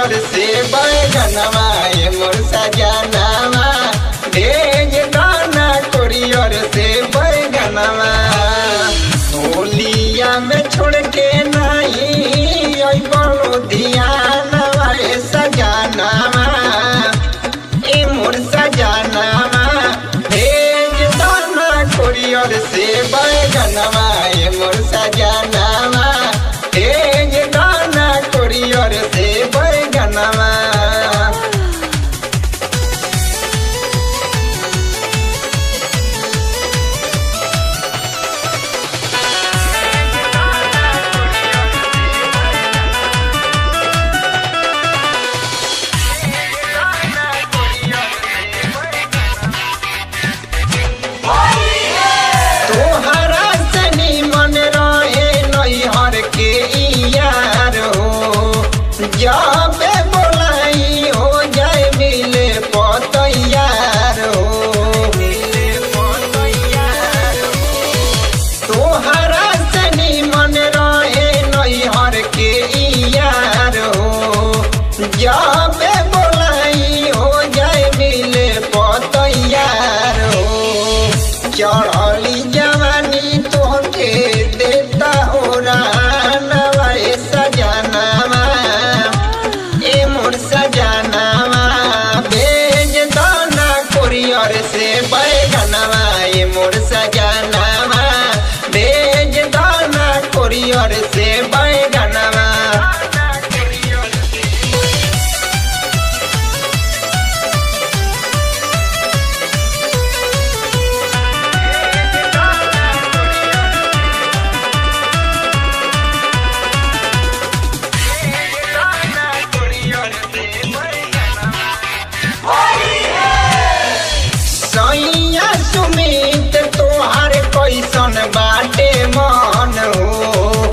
Courier से बैगनवा ए मोर सजनवा भेज दाना कोरियर से बैगनवा। होलिया में छोड़ के नहीं अइबो ध्यानवा ए सजनवा ए मोर सजनवा भेज दाना कोरियर से बैगनवा ए मोर सजनवा भेज दाना कोरियर से बैगनवा। तोहरा सनी मन रहे नैहर के यार हो जाबे बोलाई हो जाए मिले पतैयार हो। तोहरा सनी मन रहे नैहर के यार हो जाबे बोलाई हो जाए मिले पतैयार हो। चढ़ली जवानी तोहके देता हो रानवा ए सजनवा ए मोर सजनवा भेज दाना कोरियर से बैगनवा ए मोर सजनवा भेज दाना कोरियर से बैगनवा। सैया सुमित तोहार कैसन बाटे मन हो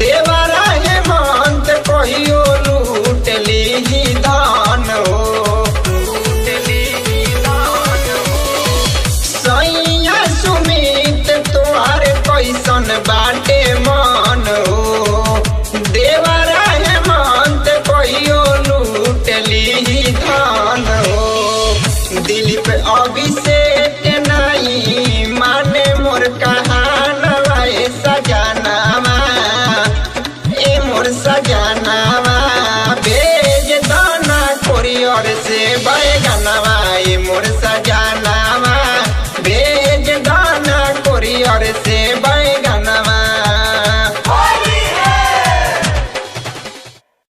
देवरा हेमंत कहियो लूट लीही धान हो। सैया सुमित तोहार कैसन बाटे मन हो देवरा हेमंत कहियो लूट लीही धान हो। दिलीप अभिषेक नहीं माने मोर कहानवा ए सजनवा ए मोर सजनवा